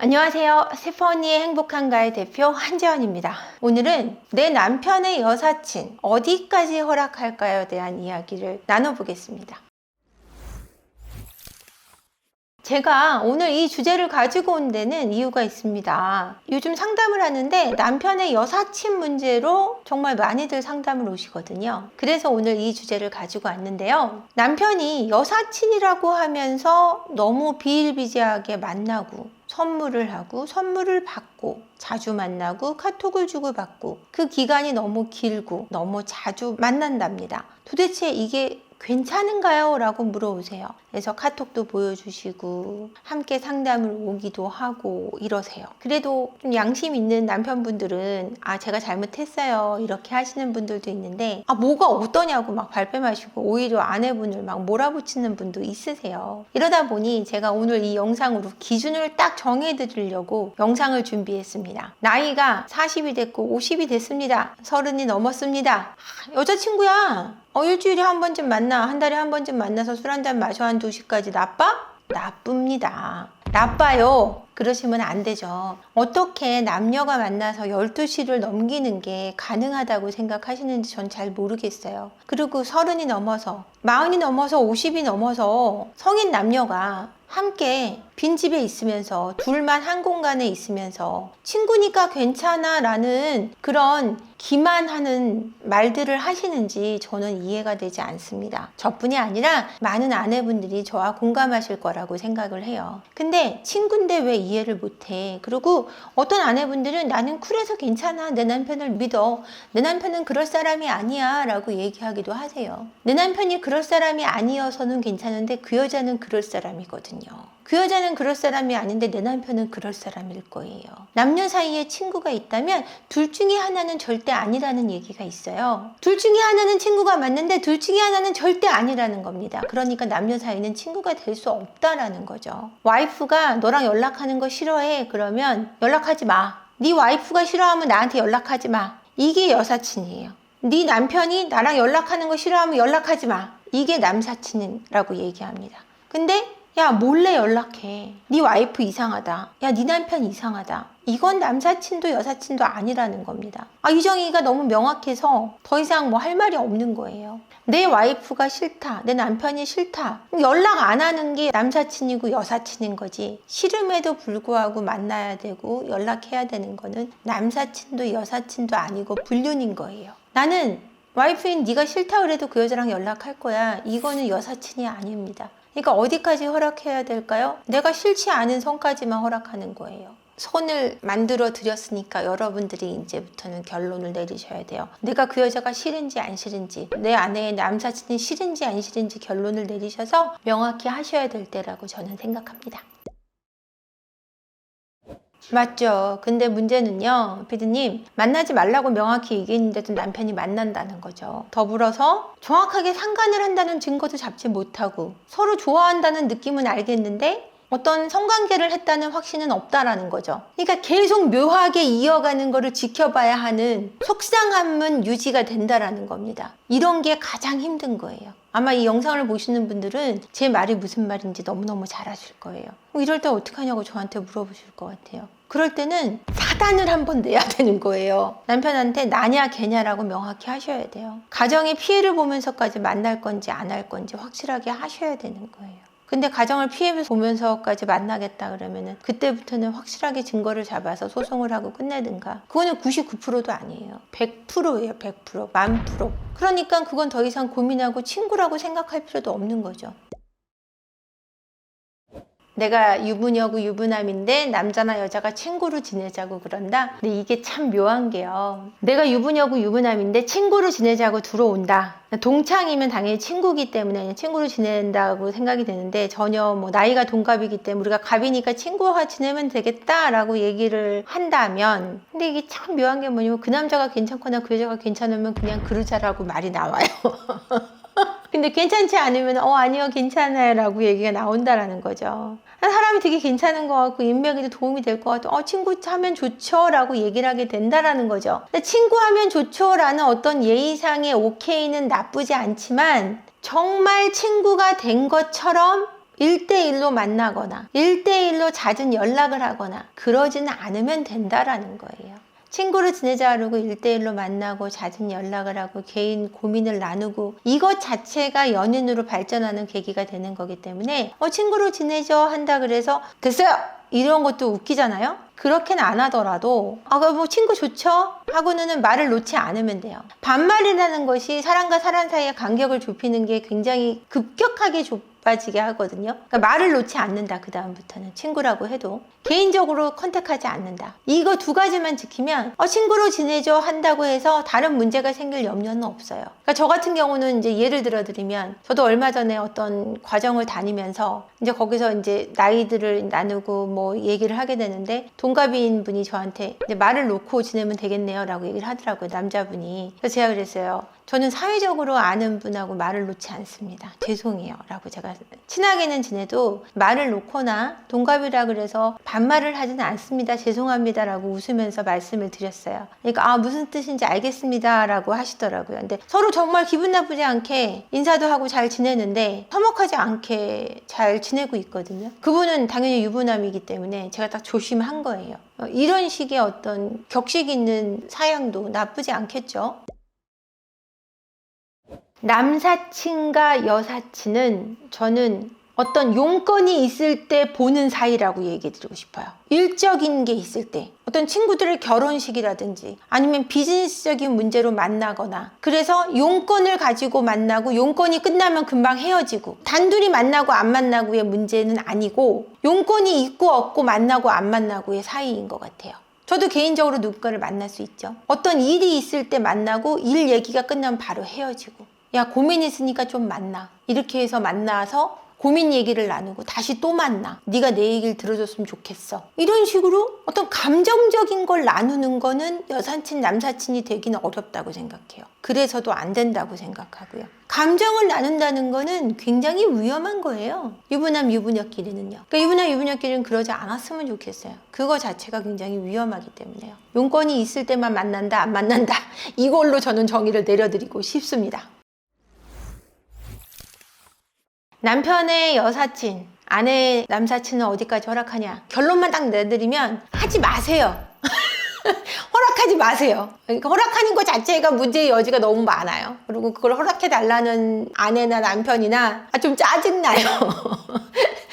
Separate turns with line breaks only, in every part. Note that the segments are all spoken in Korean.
안녕하세요. 세퍼니의 행복한가의 대표 한재원입니다. 오늘은 내 남편의 여사친 어디까지 허락할까요에 대한 이야기를 나눠보겠습니다. 제가 오늘 이 주제를 가지고 온 데는 이유가 있습니다. 요즘 상담을 하는데 남편의 여사친 문제로 정말 많이들 상담을 오시거든요. 그래서 오늘 이 주제를 가지고 왔는데요. 남편이 여사친이라고 하면서 너무 비일비재하게 만나고 선물을 하고 선물을 받고 자주 만나고 카톡을 주고받고 그 기간이 너무 길고 너무 자주 만난답니다. 도대체 이게 괜찮은가요? 라고 물어보세요. 그래서 카톡도 보여주시고 함께 상담을 오기도 하고 이러세요. 그래도 좀 양심 있는 남편분들은 제가 잘못했어요 이렇게 하시는 분들도 있는데 뭐가 어떠냐고 막 발뺌하시고 오히려 아내분을 막 몰아붙이는 분도 있으세요. 이러다 보니 제가 오늘 이 영상으로 기준을 딱 정해드리려고 영상을 준비했습니다. 나이가 40이 됐고 50이 됐습니다. 30이 넘었습니다. 여자친구야 일주일에 한 번쯤 만나, 한 달에 한 번쯤 만나서 술 한잔 마셔 한 2시까지 나빠? 나쁩니다. 나빠요. 그러시면 안 되죠. 어떻게 남녀가 만나서 12시를 넘기는 게 가능하다고 생각하시는지 전 잘 모르겠어요. 그리고 30이 넘어서 40이 넘어서 50이 넘어서 성인 남녀가 함께 빈집에 있으면서 둘만 한 공간에 있으면서 친구니까 괜찮아 라는 그런 기만하는 말들을 하시는지 저는 이해가 되지 않습니다. 저뿐이 아니라 많은 아내분들이 저와 공감하실 거라고 생각을 해요. 근데 친구인데 왜 이해를 못해? 그리고 어떤 아내분들은 나는 쿨해서 괜찮아. 내 남편을 믿어. 내 남편은 그럴 사람이 아니야 라고 얘기하기도 하세요. 내 남편이 그럴 사람이 아니어서는 괜찮은데 그 여자는 그럴 사람이거든요. 그 여자는 그럴 사람이 아닌데 내 남편은 그럴 사람일 거예요. 남녀 사이에 친구가 있다면 둘 중에 하나는 절대 아니라는 얘기가 있어요. 둘 중에 하나는 친구가 맞는데 둘 중에 하나는 절대 아니라는 겁니다. 그러니까 남녀 사이는 친구가 될 수 없다라는 거죠. 와이프가 너랑 연락하는 거 싫어해. 그러면 연락하지 마. 네 와이프가 싫어하면 나한테 연락하지 마. 이게 여사친이에요. 네 남편이 나랑 연락하는 거 싫어하면 연락하지 마. 이게 남사친이라고 얘기합니다. 근데 야 몰래 연락해. 네 와이프 이상하다. 야 네 남편 이상하다. 이건 남사친도 여사친도 아니라는 겁니다. 이 정의가 너무 명확해서 더 이상 할 말이 없는 거예요. 내 와이프가 싫다. 내 남편이 싫다. 연락 안 하는 게 남사친이고 여사친인 거지. 싫음에도 불구하고 만나야 되고 연락해야 되는 거는 남사친도 여사친도 아니고 불륜인 거예요. 나는 와이프인 네가 싫다 그래도 그 여자랑 연락할 거야. 이거는 여사친이 아닙니다. 그러니까 어디까지 허락해야 될까요? 내가 싫지 않은 선까지만 허락하는 거예요. 선을 만들어 드렸으니까 여러분들이 이제부터는 결론을 내리셔야 돼요. 내가 그 여자가 싫은지 안 싫은지, 내 아내의 남사친이 싫은지 안 싫은지 결론을 내리셔서 명확히 하셔야 될 때라고 저는 생각합니다. 맞죠. 근데 문제는요, 피디님, 만나지 말라고 명확히 얘기했는데도 남편이 만난다는 거죠. 더불어서 정확하게 상관을 한다는 증거도 잡지 못하고 서로 좋아한다는 느낌은 알겠는데 어떤 성관계를 했다는 확신은 없다라는 거죠. 그러니까 계속 묘하게 이어가는 거를 지켜봐야 하는 속상함은 유지가 된다라는 겁니다. 이런 게 가장 힘든 거예요. 아마 이 영상을 보시는 분들은 제 말이 무슨 말인지 너무너무 잘 아실 거예요. 이럴 때 어떡하냐고 저한테 물어보실 것 같아요. 그럴 때는 사단을 한번 내야 되는 거예요. 남편한테 나냐 걔냐라고 명확히 하셔야 돼요. 가정의 피해를 보면서까지 만날 건지 안 할 건지 확실하게 하셔야 되는 거예요. 근데 가정을 피해 보면서까지 만나겠다 그러면은 그때부터는 확실하게 증거를 잡아서 소송을 하고 끝내든가. 그거는 99%도 아니에요. 100%예요. 100%. 1000%. 그러니까 그건 더 이상 고민하고 친구라고 생각할 필요도 없는 거죠. 내가 유부녀고 유부남인데 남자나 여자가 친구로 지내자고 그런다? 근데 이게 참 묘한 게요. 내가 유부녀고 유부남인데 친구로 지내자고 들어온다. 동창이면 당연히 친구기 때문에 친구로 지낸다고 생각이 되는데 전혀 나이가 동갑이기 때문에 우리가 갑이니까 친구와 지내면 되겠다라고 얘기를 한다면 근데 이게 참 묘한 게 뭐냐면 그 남자가 괜찮거나 그 여자가 괜찮으면 그냥 그러자라고 말이 나와요. 근데 괜찮지 않으면 아니요 괜찮아요 라고 얘기가 나온다라는 거죠. 사람이 되게 괜찮은 것 같고 인맥에도 도움이 될 것 같고 친구 하면 좋죠 라고 얘기를 하게 된다라는 거죠. 친구 하면 좋죠 라는 어떤 예의상의 오케이는 나쁘지 않지만 정말 친구가 된 것처럼 1대1로 만나거나 1대1로 잦은 연락을 하거나 그러지는 않으면 된다라는 거예요. 친구로 지내자 그러고 1대1로 만나고 잦은 연락을 하고 개인 고민을 나누고 이것 자체가 연인으로 발전하는 계기가 되는 거기 때문에 친구로 지내죠 한다 그래서 됐어요! 이런 것도 웃기잖아요? 그렇게는 안 하더라도 뭐 친구 좋죠? 하고는 말을 놓지 않으면 돼요. 반말이라는 것이 사람과 사람 사이의 간격을 좁히는 게 굉장히 급격하게 좁아지게 하거든요. 그러니까 말을 놓지 않는다. 그 다음부터는 친구라고 해도 개인적으로 컨택하지 않는다. 이거 두 가지만 지키면 친구로 지내죠 한다고 해서 다른 문제가 생길 염려는 없어요. 그러니까 저 같은 경우는 이제 예를 들어 드리면 저도 얼마 전에 어떤 과정을 다니면서 이제 거기서 이제 나이들을 나누고 뭐 얘기를 하게 되는데 동갑인 분이 저한테 이제 말을 놓고 지내면 되겠네요 라고 얘기를 하더라고요. 남자분이. 그래서 제가 그랬어요. 저는 사회적으로 아는 분하고 말을 놓지 않습니다. 죄송해요 라고 제가 친하게는 지내도 말을 놓거나 동갑이라 그래서 반말을 하지는 않습니다. 죄송합니다 라고 웃으면서 말씀을 드렸어요. 그러니까 무슨 뜻인지 알겠습니다 라고 하시더라고요. 근데 서로 정말 기분 나쁘지 않게 인사도 하고 잘 지내는데 서먹하지 않게 잘 지내고 있거든요. 그분은 당연히 유부남이기 때문에 제가 딱 조심한 거예요. 이런 식의 어떤 격식 있는 사양도 나쁘지 않겠죠. 남사친과 여사친은 저는 어떤 용건이 있을 때 보는 사이라고 얘기 드리고 싶어요. 일적인 게 있을 때 어떤 친구들의 결혼식이라든지 아니면 비즈니스적인 문제로 만나거나 그래서 용건을 가지고 만나고 용건이 끝나면 금방 헤어지고 단둘이 만나고 안 만나고의 문제는 아니고 용건이 있고 없고 만나고 안 만나고의 사이인 것 같아요. 저도 개인적으로 누군가를 만날 수 있죠. 어떤 일이 있을 때 만나고 일 얘기가 끝나면 바로 헤어지고 야 고민 있으니까 좀 만나 이렇게 해서 만나서 고민 얘기를 나누고 다시 또 만나 네가 내 얘기를 들어줬으면 좋겠어 이런 식으로 어떤 감정적인 걸 나누는 거는 여사친 남사친이 되기는 어렵다고 생각해요. 그래서도 안 된다고 생각하고요. 감정을 나눈다는 거는 굉장히 위험한 거예요. 유부남 유부녀끼리는요. 그러니까 유부남 유부녀끼리는 그러지 않았으면 좋겠어요. 그거 자체가 굉장히 위험하기 때문에요. 용건이 있을 때만 만난다 안 만난다 이걸로 저는 정의를 내려드리고 싶습니다. 남편의 여사친, 아내의 남사친은 어디까지 허락하냐? 결론만 딱 내드리면 하지 마세요. 허락하지 마세요. 그러니까 허락하는 것 자체가 문제의 여지가 너무 많아요. 그리고 그걸 허락해달라는 아내나 남편이나 좀 짜증나요.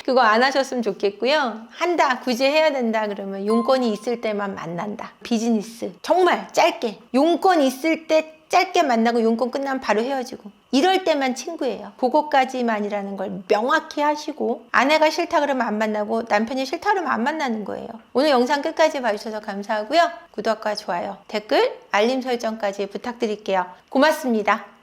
그거 안 하셨으면 좋겠고요. 한다, 굳이 해야 된다 그러면 용건이 있을 때만 만난다. 비즈니스, 정말 짧게. 용건 있을 때 짧게 만나고 용건 끝나면 바로 헤어지고 이럴 때만 친구예요. 그거까지만이라는 걸 명확히 하시고 아내가 싫다 그러면 안 만나고 남편이 싫다 그러면 안 만나는 거예요. 오늘 영상 끝까지 봐주셔서 감사하고요. 구독과 좋아요, 댓글, 알림 설정까지 부탁드릴게요. 고맙습니다.